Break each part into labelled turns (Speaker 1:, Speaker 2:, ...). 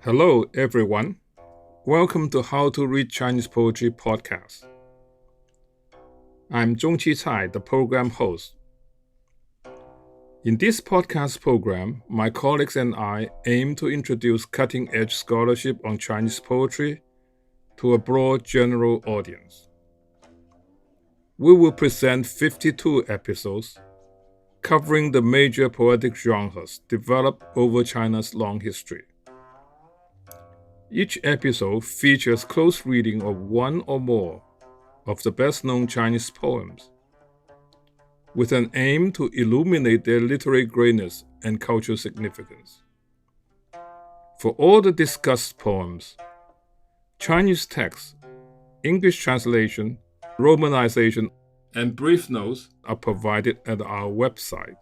Speaker 1: Hello, everyone. Welcome to How to Read Chinese Poetry podcast. I'm Zong-qi, the program host. In this podcast program, my colleagues and I aim to introduce cutting-edge scholarship on Chinese poetry to a broad general audience. We will present 52 episodes covering the major poetic genres developed over China's long history. Each episode features close reading of one or more of the best-known Chinese poems, with an aim to illuminate their literary greatness and cultural significance. For all the discussed poems, Chinese text, English translation, romanization, and brief notes are provided at our website,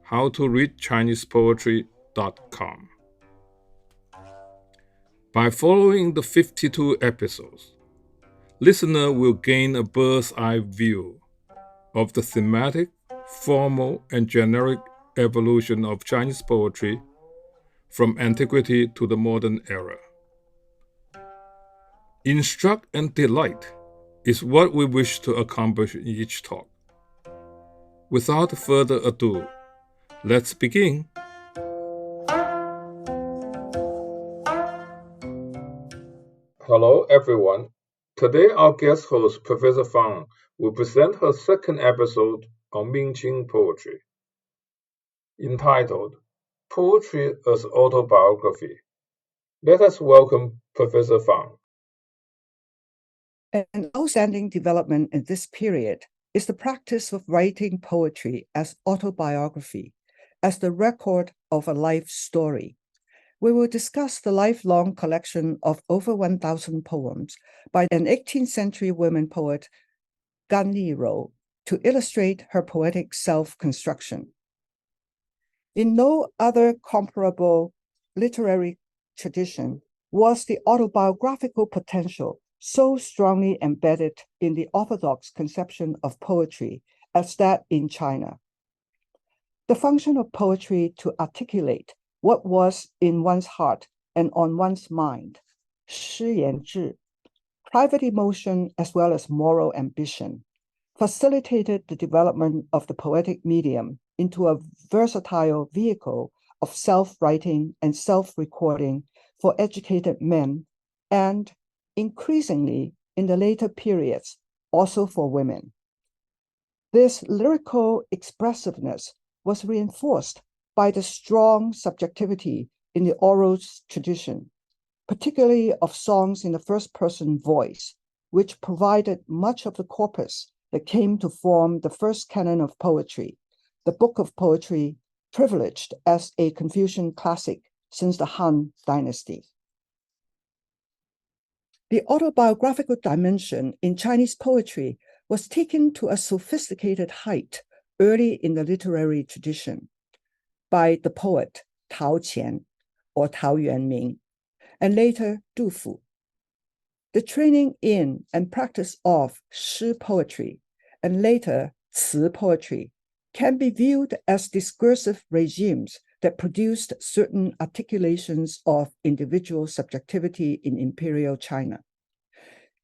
Speaker 1: howtoreadchinesepoetry.com. By following the 52 episodes, listener will gain a bird's-eye view of the thematic, formal, and generic evolution of Chinese poetry from antiquity to the modern era. Instruct and delight is what we wish to accomplish in each talk. Without further ado, let's begin. Hello, everyone. Today, our guest host, Professor Fong, will present her second episode on Ming poetry, entitled Poetry as Autobiography. Let us welcome Professor Fong.
Speaker 2: An outstanding development in this period is the practice of writing poetry as autobiography, as the record of a life story. We will discuss the lifelong collection of over 1,000 poems by an 18th-century woman poet, Gan Lirou, to illustrate her poetic self-construction. In no other comparable literary tradition was the autobiographical potential so strongly embedded in the orthodox conception of poetry as that in China. The function of poetry to articulate what was in one's heart and on one's mind, 诗言志, private emotion as well as moral ambition, facilitated the development of the poetic medium into a versatile vehicle of self-writing and self-recording for educated men, and increasingly in the later periods, also for women. This lyrical expressiveness was reinforced by the strong subjectivity in the oral tradition, particularly of songs in the first-person voice, which provided much of the corpus that came to form the first canon of poetry, the book of poetry privileged as a Confucian classic since the Han Dynasty. The autobiographical dimension in Chinese poetry was taken to a sophisticated height early in the literary tradition by the poet Tao Qian or Tao Yuanming, and later Du Fu. The training in and practice of shi poetry and later ci poetry can be viewed as discursive regimes that produced certain articulations of individual subjectivity in imperial China.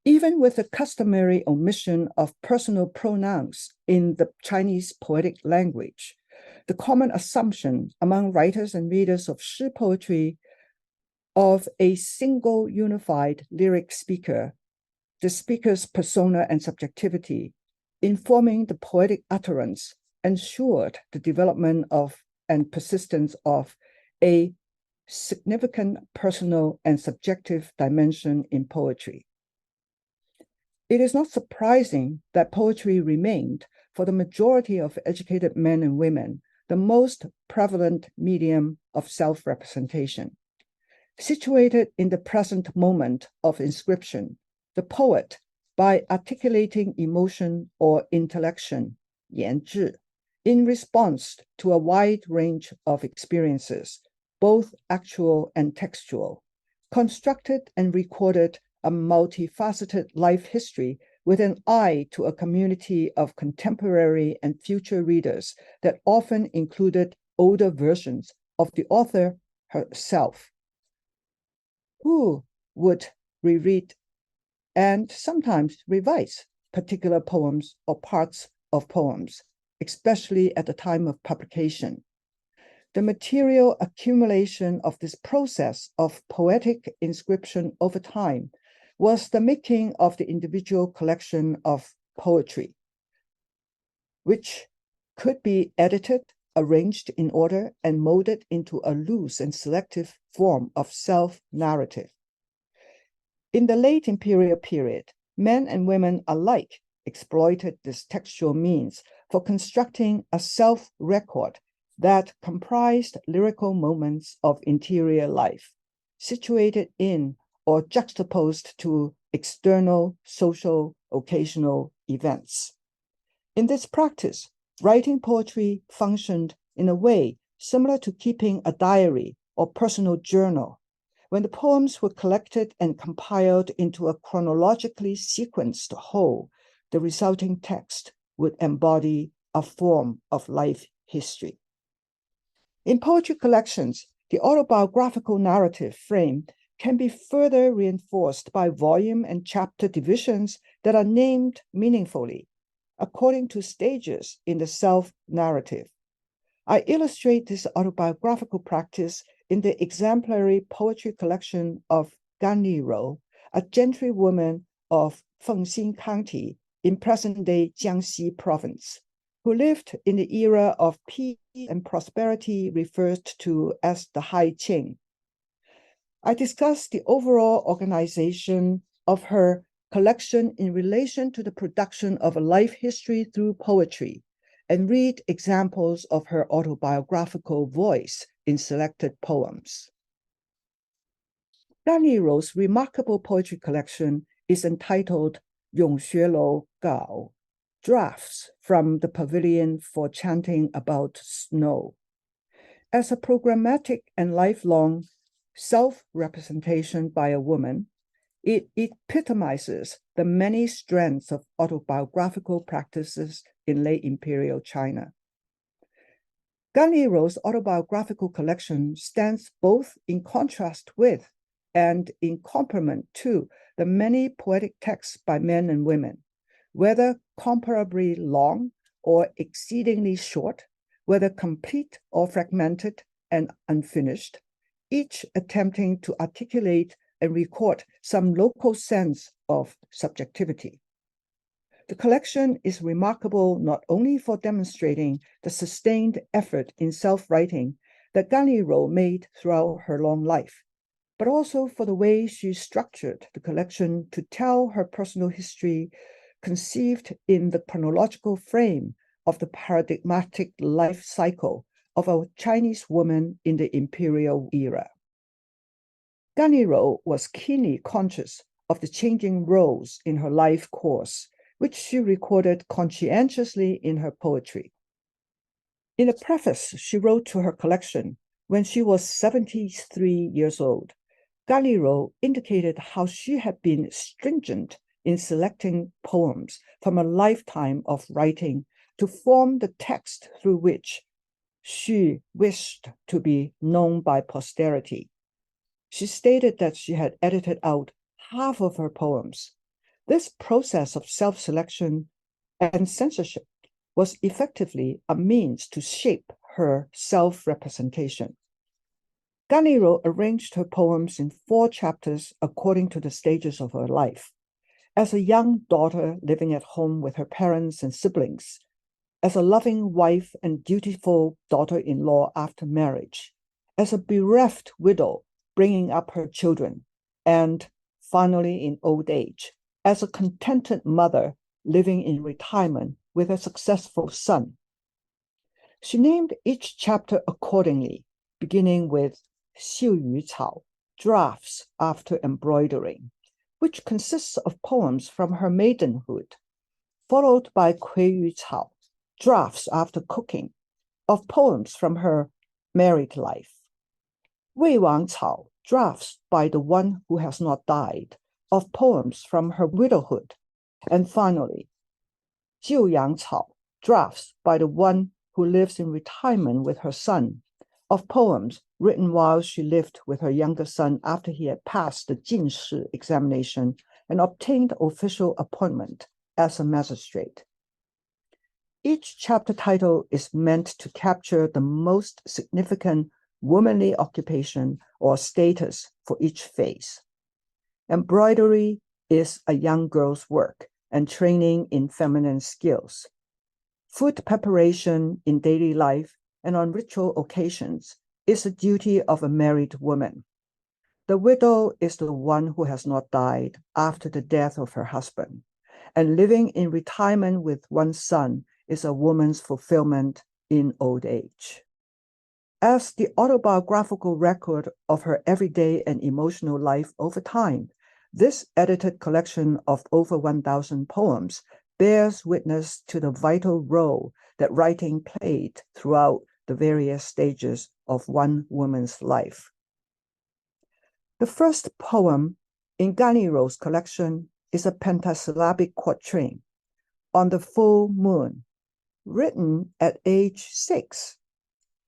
Speaker 2: Even with the customary omission of personal pronouns in the Chinese poetic language, the common assumption among writers and readers of shi poetry of a single unified lyric speaker, the speaker's persona and subjectivity, informing the poetic utterance, ensured the development of and persistence of a significant personal and subjective dimension in poetry. It is not surprising that poetry remained, for the majority of educated men and women, the most prevalent medium of self-representation. Situated in the present moment of inscription, the poet, by articulating emotion or intellection, 言志, in response to a wide range of experiences, both actual and textual, constructed and recorded a multifaceted life history with an eye to a community of contemporary and future readers that often included older versions of the author herself, who would reread and sometimes revise particular poems or parts of poems, especially at the time of publication. The material accumulation of this process of poetic inscription over time was the making of the individual collection of poetry, which could be edited, arranged in order, and molded into a loose and selective form of self-narrative. In the late imperial period, men and women alike exploited this textual means for constructing a self-record that comprised lyrical moments of interior life, situated in or juxtaposed to external social occasional events. In this practice, writing poetry functioned in a way similar to keeping a diary or personal journal. When the poems were collected and compiled into a chronologically sequenced whole, the resulting text would embody a form of life history. In poetry collections, the autobiographical narrative frame can be further reinforced by volume and chapter divisions that are named meaningfully, according to stages in the self-narrative. I illustrate this autobiographical practice in the exemplary poetry collection of Gan Li-ro, a gentrywoman of Feng County in present-day Jiangxi province, who lived in the era of peace and prosperity referred to as the High Qing. I discuss the overall organization of her collection in relation to the production of a life history through poetry, and read examples of her autobiographical voice in selected poems. Gan Li-ro's remarkable poetry collection is entitled Yongxue Gao, Drafts from the Pavilion for Chanting About Snow. As a programmatic and lifelong self-representation by a woman, it epitomizes the many strands of autobiographical practices in late imperial China. Gan Li-ro's autobiographical collection stands both in contrast with and in complement to the many poetic texts by men and women, whether comparably long or exceedingly short, whether complete or fragmented and unfinished, each attempting to articulate and record some local sense of subjectivity. The collection is remarkable not only for demonstrating the sustained effort in self-writing that Gan Li-ro made throughout her long life, but also for the way she structured the collection to tell her personal history conceived in the chronological frame of the paradigmatic life cycle of a Chinese woman in the imperial era. Gan Li-ro was keenly conscious of the changing roles in her life course, which she recorded conscientiously in her poetry. In a preface she wrote to her collection when she was 73 years old, Gan Li-ro indicated how she had been stringent in selecting poems from a lifetime of writing to form the text through which she wished to be known by posterity. She stated that she had edited out half of her poems. This process of self-selection and censorship was effectively a means to shape her self-representation. Gan Li-ro arranged her poems in 4 chapters according to the stages of her life. As a young daughter living at home with her parents and siblings, as a loving wife and dutiful daughter-in-law after marriage, as a bereft widow bringing up her children, and finally in old age, as a contented mother living in retirement with a successful son. She named each chapter accordingly, beginning with Xiu Yu Cao, Drafts after Embroidering, which consists of poems from her maidenhood, followed by Kui Yu Cao, Drafts after Cooking, of poems from her married life. Wei Wang Cao, Drafts by the One Who Has Not Died, of poems from her widowhood. And finally, Jiu Yang Cao, Drafts by the One Who Lives in Retirement with Her Son, of poems written while she lived with her younger son after he had passed the Jinshi examination and obtained official appointment as a magistrate. Each chapter title is meant to capture the most significant womanly occupation or status for each phase. Embroidery is a young girl's work and training in feminine skills. Food preparation in daily life and on ritual occasions is the duty of a married woman. The widow is the one who has not died after the death of her husband, and living in retirement with one son is a woman's fulfillment in old age. As the autobiographical record of her everyday and emotional life over time, this edited collection of over 1,000 poems bears witness to the vital role that writing played throughout the various stages of one woman's life. The first poem in Ganiro's collection is a pentasyllabic quatrain, On the Full Moon, written at age 6.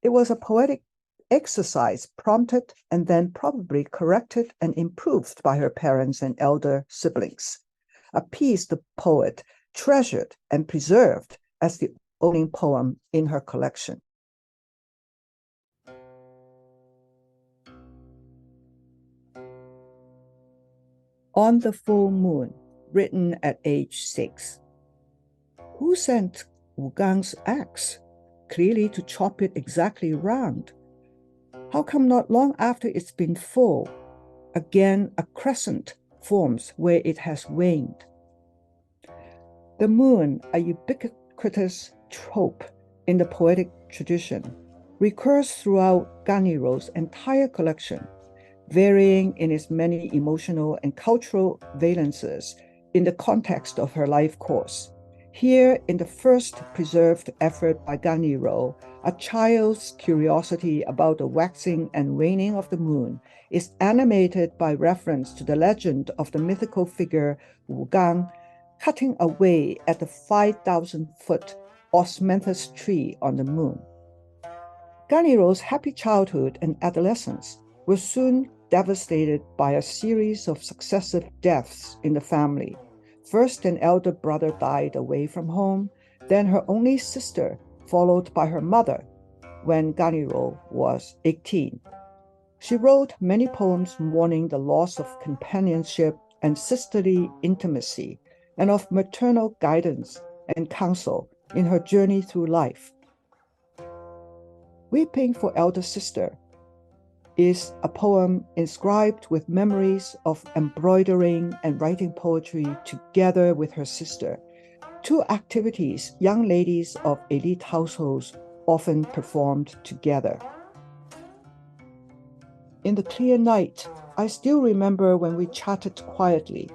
Speaker 2: It was a poetic exercise prompted and then probably corrected and improved by her parents and elder siblings, a piece the poet treasured and preserved as the opening poem in her collection. On the Full Moon, written at age 6. Who sent Wu Gang's axe, clearly to chop it exactly round? How come not long after it's been full, again a crescent forms where it has waned? The moon, a ubiquitous trope in the poetic tradition, recurs throughout Ganiro's entire collection, varying in its many emotional and cultural valences in the context of her life course. Here, in the first preserved effort by Ganiro, a child's curiosity about the waxing and waning of the moon is animated by reference to the legend of the mythical figure Wu Gang cutting away at the 5,000-foot osmanthus tree on the moon. Ganiro's happy childhood and adolescence were soon devastated by a series of successive deaths in the family. First, an elder brother died away from home, then her only sister, followed by her mother, when Ganiro was 18. She wrote many poems mourning the loss of companionship and sisterly intimacy, and of maternal guidance and counsel in her journey through life. Weeping for Elder Sister is a poem inscribed with memories of embroidering and writing poetry together with her sister, two activities young ladies of elite households often performed together. In the clear night, I still remember when we chatted quietly.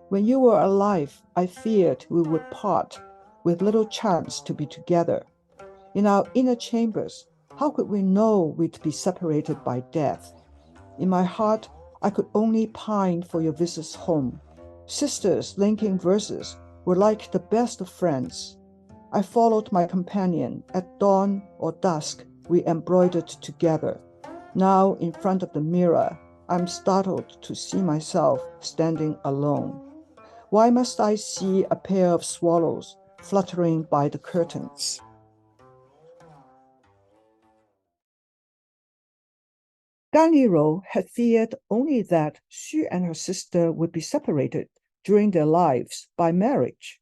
Speaker 2: When you were alive, I feared we would part with little chance to be together. In our inner chambers, how could we know we'd be separated by death? In my heart, I could only pine for your visits home. Sisters linking verses were like the best of friends. I followed my companion. At dawn or dusk, we embroidered together. Now, in front of the mirror, I'm startled to see myself standing alone. Why must I see a pair of swallows fluttering by the curtains? Ganiro had feared only that she and her sister would be separated during their lives by marriage,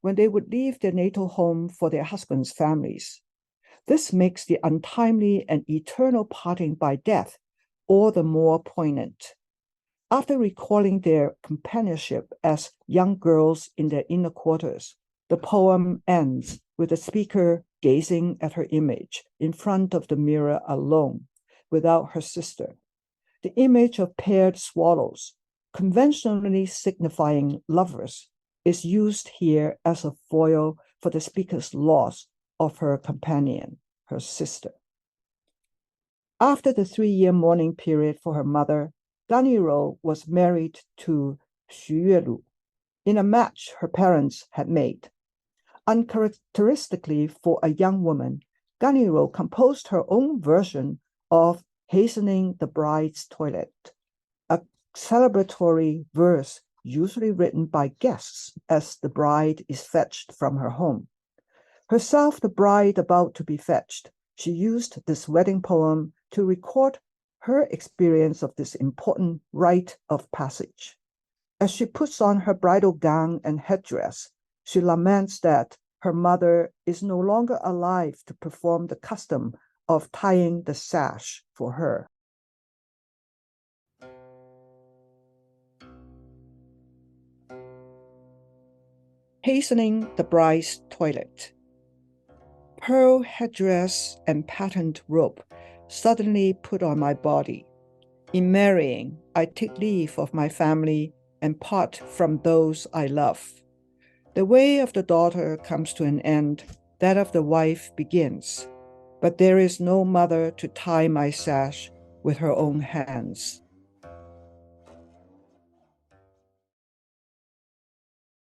Speaker 2: when they would leave their natal home for their husbands' families. This makes the untimely and eternal parting by death all the more poignant. After recalling their companionship as young girls in their inner quarters, the poem ends with the speaker gazing at her image in front of the mirror alone, without her sister. The image of paired swallows, conventionally signifying lovers, is used here as a foil for the speaker's loss of her companion, her sister. After the 3-year mourning period for her mother, Ganiro was married to Xu Yuelu in a match her parents had made. Uncharacteristically for a young woman, Ganiro composed her own version of hastening the bride's toilet, a celebratory verse usually written by guests as the bride is fetched from her home. Herself the bride about to be fetched, she used this wedding poem to record her experience of this important rite of passage. As she puts on her bridal gown and headdress, she laments that her mother is no longer alive to perform the custom of tying the sash for her. Hastening the bride's toilet. Pearl headdress and patterned robe suddenly put on my body. In marrying, I take leave of my family and part from those I love. The way of the daughter comes to an end, that of the wife begins, but there is no mother to tie my sash with her own hands.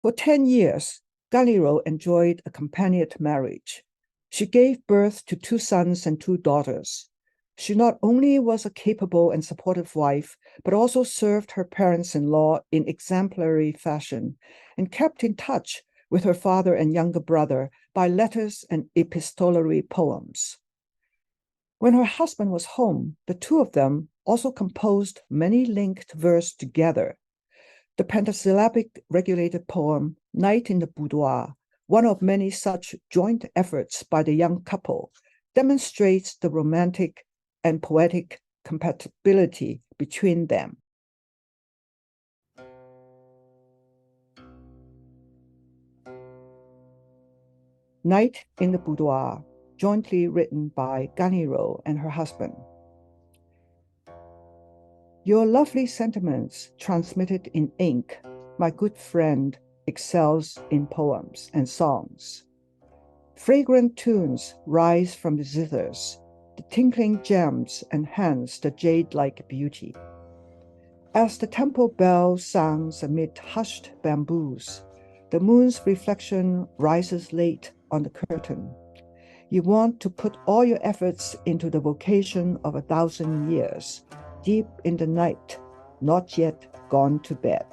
Speaker 2: For 10 years, Galiro enjoyed a companionate marriage. She gave birth to 2 sons and 2 daughters. She not only was a capable and supportive wife, but also served her parents-in-law in exemplary fashion and kept in touch with her father and younger brother by letters and epistolary poems. When her husband was home, the 2 of them also composed many linked verses together. The pentasyllabic regulated poem, Night in the Boudoir, one of many such joint efforts by the young couple, demonstrates the romantic and poetic compatibility between them. Night in the Boudoir, jointly written by Galiro and her husband. Your lovely sentiments transmitted in ink, my good friend, excels in poems and songs. Fragrant tunes rise from the zithers, the tinkling gems enhance the jade-like beauty. As the temple bell sounds amid hushed bamboos, the moon's reflection rises late on the curtain. You want to put all your efforts into the vocation of 1,000 years, deep in the night, not yet gone to bed.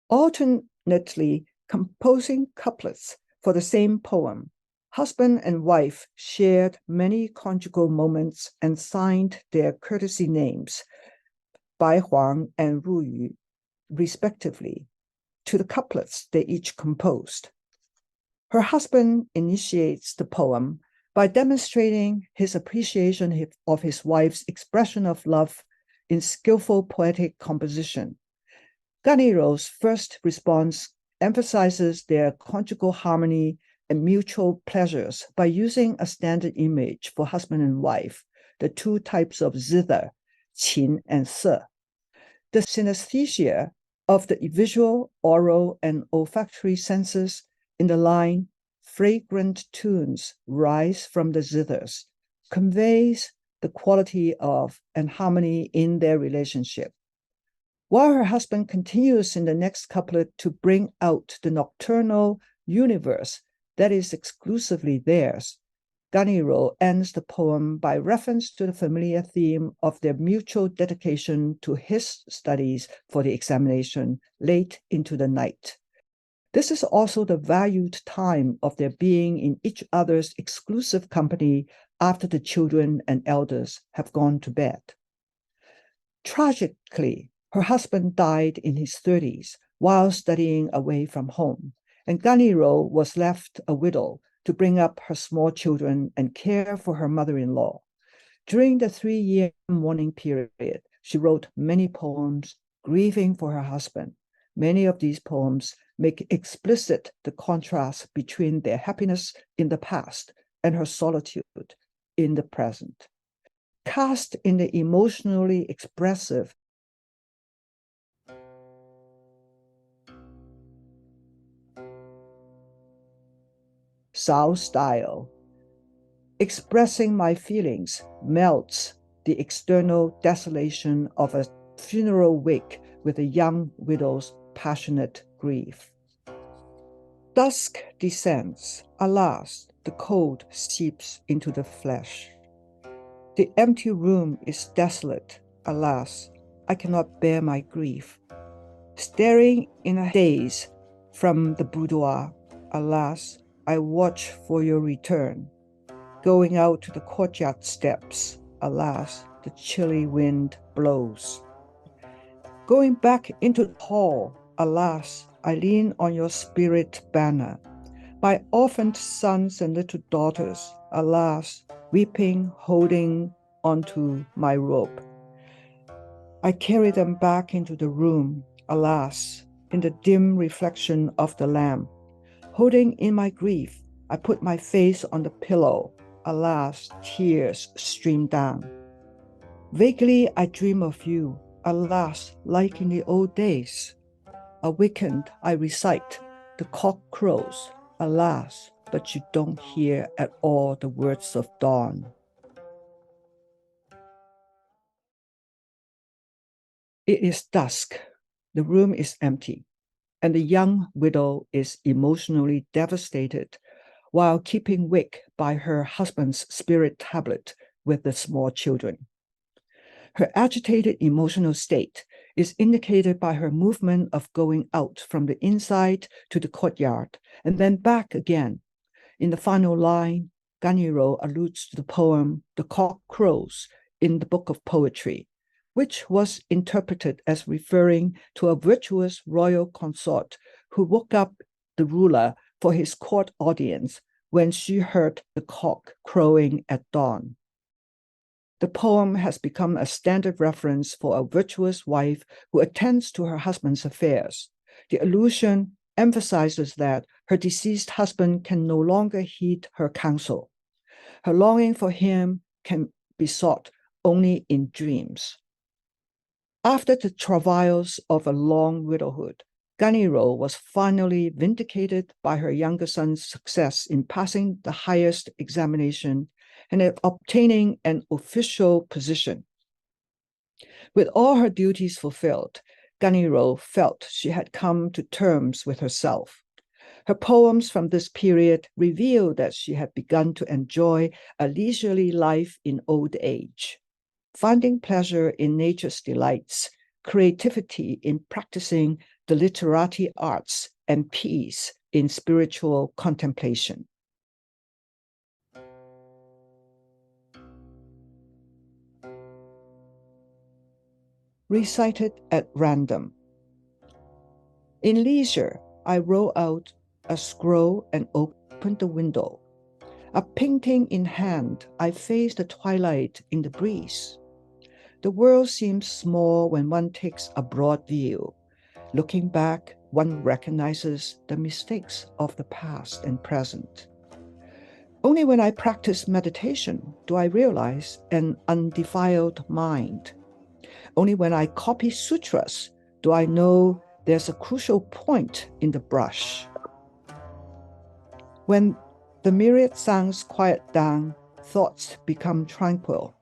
Speaker 2: Alternately composing couplets for the same poem, husband and wife shared many conjugal moments and signed their courtesy names, Bai Huang and Ru Yu, respectively, to the couplets they each composed. Her husband initiates the poem by demonstrating his appreciation of his wife's expression of love in skillful poetic composition. Ganiro's first response emphasizes their conjugal harmony and mutual pleasures by using a standard image for husband and wife, the 2 types of zither, qin and se. The synesthesia of the visual, oral, and olfactory senses in the line, fragrant tunes rise from the zithers, conveys the quality of and harmony in their relationship. While her husband continues in the next couplet to bring out the nocturnal universe that is exclusively theirs, Ganiro ends the poem by reference to the familiar theme of their mutual dedication to his studies for the examination late into the night. This is also the valued time of their being in each other's exclusive company after the children and elders have gone to bed. Tragically, her husband died in his 30s while studying away from home, and Ganiro was left a widow to bring up her small children and care for her mother-in-law. During the 3-year mourning period, she wrote many poems grieving for her husband. Many of these poems make explicit the contrast between their happiness in the past and her solitude in the present. Cast in the emotionally expressive Sao style, expressing my feelings melts the external desolation of a funeral wake with a young widow's passionate grief. Dusk descends. Alas, the cold seeps into the flesh. The empty room is desolate. Alas, I cannot bear my grief. Staring in a daze from the boudoir, alas, I watch for your return. Going out to the courtyard steps, alas, the chilly wind blows. Going back into the hall, alas, I lean on your spirit banner. My orphaned sons and little daughters, alas, weeping, holding onto my robe. I carry them back into the room, alas, in the dim reflection of the lamp. Holding in my grief, I put my face on the pillow. Alas, tears stream down. Vaguely, I dream of you. Alas, like in the old days. Awakened, I recite. The cock crows. Alas, but you don't hear at all the words of dawn. It is dusk. The room is empty, and the young widow is emotionally devastated while keeping wake by her husband's spirit tablet with the small children. Her agitated emotional state is indicated by her movement of going out from the inside to the courtyard and then back again. In the final line, Ganiro alludes to the poem The Cock Crows in the Book of Poetry, which was interpreted as referring to a virtuous royal consort who woke up the ruler for his court audience when she heard the cock crowing at dawn. The poem has become a standard reference for a virtuous wife who attends to her husband's affairs. The allusion emphasizes that her deceased husband can no longer heed her counsel. Her longing for him can be sought only in dreams. After the travails of a long widowhood, Ganiro was finally vindicated by her younger son's success in passing the highest examination and obtaining an official position. With all her duties fulfilled, Ganiro felt she had come to terms with herself. Her poems from this period reveal that she had begun to enjoy a leisurely life in old age, finding pleasure in nature's delights, creativity in practicing the literati arts, and peace in spiritual contemplation. Recited at random. In leisure, I roll out a scroll and open the window. A painting in hand, I face the twilight in the breeze. The world seems small when one takes a broad view. Looking back, one recognizes the mistakes of the past and present. Only when I practice meditation do I realize an undefiled mind. Only when I copy sutras do I know there's a crucial point in the brush. When the myriad sounds quiet down, thoughts become tranquil.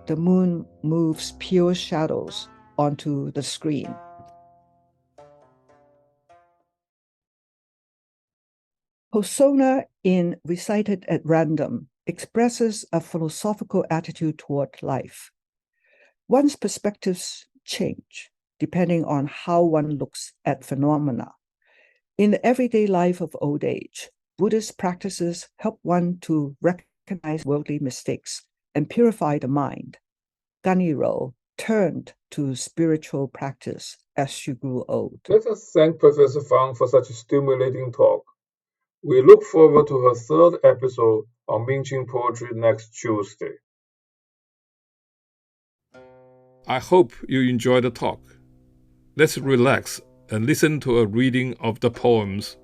Speaker 2: The moon moves pure shadows onto the screen. Persona in Recited at Random expresses a philosophical attitude toward life. One's perspectives change depending on how one looks at phenomena. In the everyday life of old age, Buddhist practices help one to recognize worldly mistakes and purify the mind. Ganiro turned to spiritual practice as she grew old.
Speaker 1: Let us thank Professor Fong for such a stimulating talk. We look forward to her third episode on Ming poetry next Tuesday. I hope you enjoyed the talk. Let's relax and listen to a reading of the poems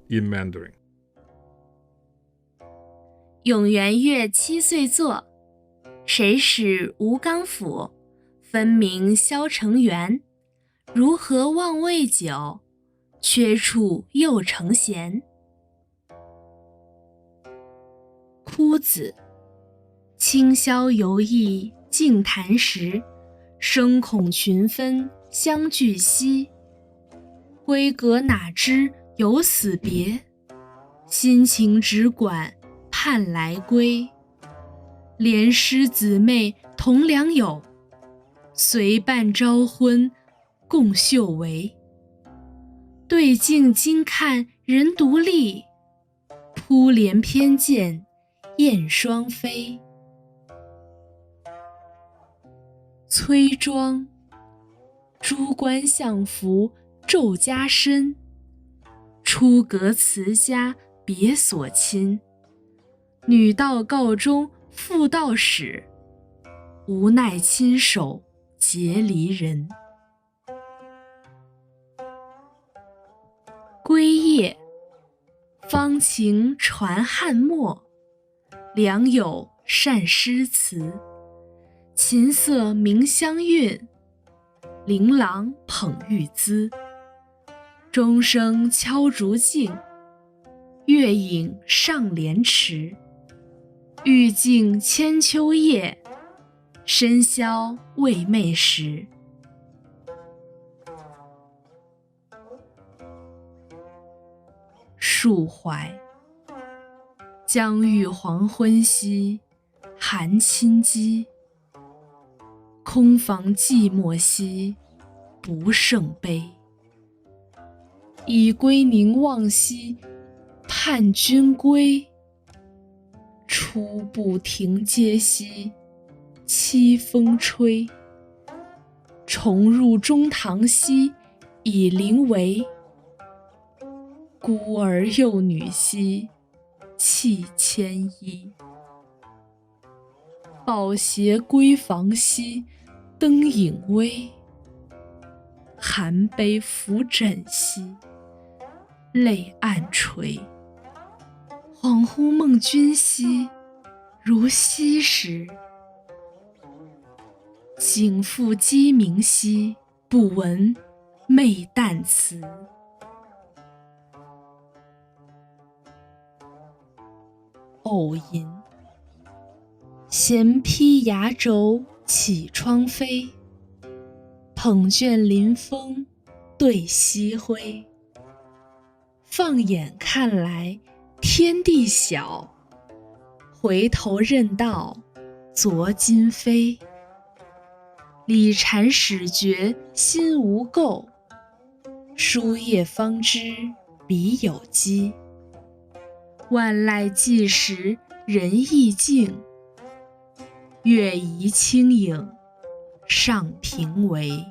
Speaker 1: in Mandarin.
Speaker 3: 永元月7岁作，谁使吴刚府？分明萧成元。如何望未久？缺处又成闲。哭子，清宵游弋净坛时，声恐群分相聚兮。闺阁哪知有死别？心情只管汉来归。连师姊妹同良友，随伴朝婚共绣围。对镜今看人独立，扑帘偏见燕双飞。崔庄，朱冠相服骤加深，出阁辞家别所亲。女道告终妇道始，无奈亲手结离人。归夜，芳情传汉墨，良友善诗词。琴瑟鸣香韵，琳琅捧玉姿。钟声敲竹径，月影上莲池。玉镜千秋夜，深宵未寐时。树怀，将欲黄昏兮，寒侵肌。空房寂寞兮，不胜悲。以归凝望兮，盼君归。初步庭阶兮，凄风吹。重入中堂兮，以临围。孤儿幼女兮，弃牵衣。抱携闺房兮，灯影微。寒悲拂枕兮，泪暗垂。恍惚梦君兮，如昔时。景复鸡鸣兮，不闻寐旦辞。偶吟，闲披牙轴起窗飞。捧卷临风对夕晖。放眼看来天地小，回头认道昨今非。理禅始觉心无垢，书页方知笔有迹。万籁既时人亦静，月移清影上平为。